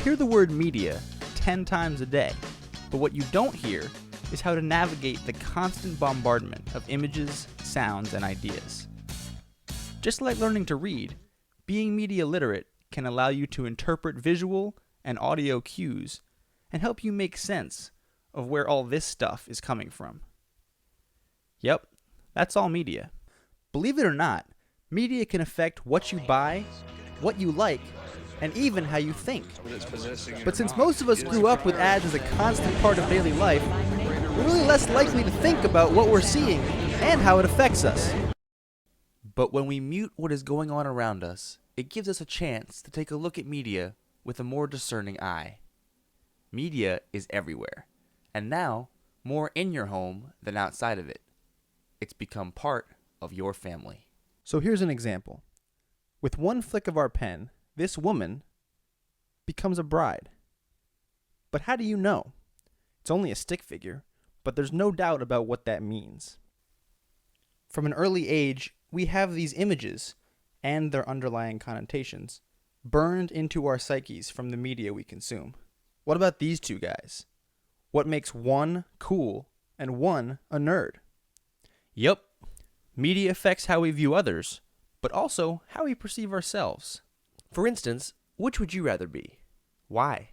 hear the word media 10 times a day, but what you don't hear is how to navigate the constant bombardment of images, sounds, and ideas. Just like learning to read, being media literate can allow you to interpret visual and audio cues and help you make sense of where all this stuff is coming from. Yep, that's all media. Believe it or not, media can affect what you buy, what you like, and even how you think. But since most of us grew up with ads as a constant part of daily life, we're really less likely to think about what we're seeing and how it affects us. But when we mute what is going on around us, it gives us a chance to take a look at media with a more discerning eye. Media is everywhere, and now more in your home than outside of it. It's become part of your family. So here's an example. With one flick of our pen, this woman becomes a bride. But how do you know? It's only a stick figure, but there's no doubt about what that means. From an early age, we have these images and their underlying connotations burned into our psyches from the media we consume. What about these two guys? What makes one cool and one a nerd? Yep, media affects how we view others, but also how we perceive ourselves. For instance, which would you rather be? Why?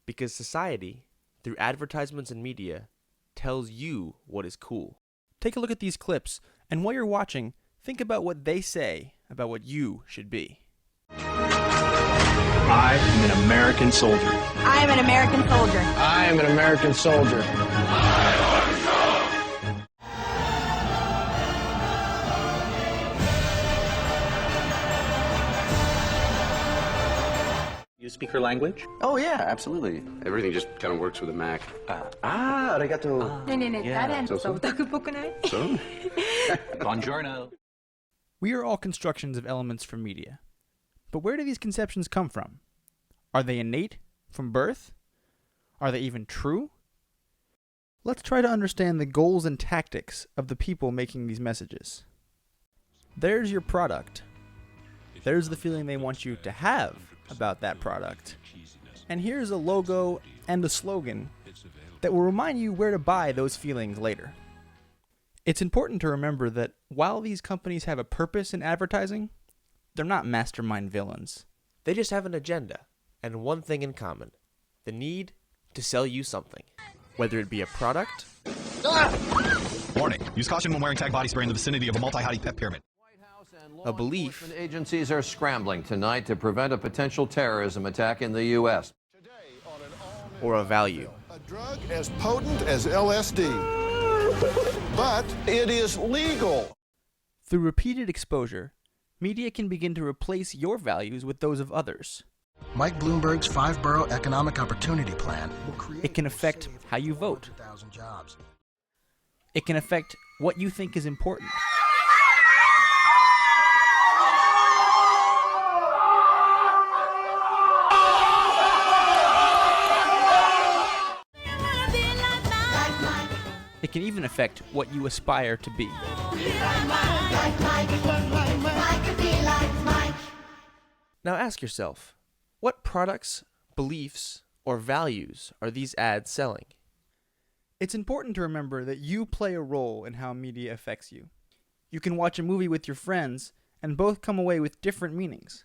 Because society, through advertisements and media, tells you what is cool. Take a look at these clips, and while you're watching, think about what they say about what you should be. I am an American soldier. I am an American soldier. I am an American soldier. You speak her language? Oh, yeah, absolutely. Everything just kind of works with a Mac. Arigato. ねえねえねえ、誰そうそうオタクっぽくない So? Buongiorno. We are all constructions of elements from media. But where do these conceptions come from? Are they innate, from birth? Are they even true? Let's try to understand the goals and tactics of the people making these messages. There's your product. There's the feeling they want you to have about that product. And here's a logo and a slogan that will remind you where to buy those feelings later. It's important to remember that while these companies have a purpose in advertising, they're not mastermind villains. They just have an agenda and one thing in common: the need to sell you something. Whether it be a product, Warning. Use caution when wearing Tag body spray in the vicinity of a multi-hottie pet pyramid. a belief, Agencies are scrambling tonight to prevent a potential terrorism attack in the U.S. or a value. A drug as potent as LSD, but it is legal. Through repeated exposure, media can begin to replace your values with those of others. Mike Bloomberg's 5-borough economic opportunity plan will create. It can affect how you vote. 100,000 jobs. It can affect what you think is important. It can even affect what you aspire to be. Now ask yourself, what products, beliefs, or values are these ads selling? It's important to remember that you play a role in how media affects you. You can watch a movie with your friends and both come away with different meanings.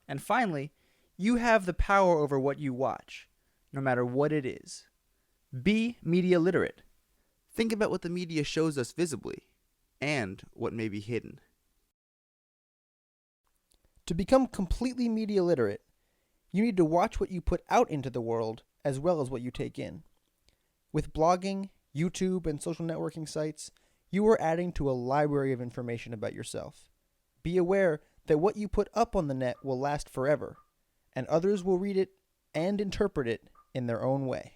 And finally, you have the power over what you watch, no matter what it is. Be media literate. Think about what the media shows us visibly, and what may be hidden. To become completely media literate, you need to watch what you put out into the world as well as what you take in. With blogging, YouTube, and social networking sites, you are adding to a library of information about yourself. Be aware that what you put up on the net will last forever, and others will read it and interpret it in their own way.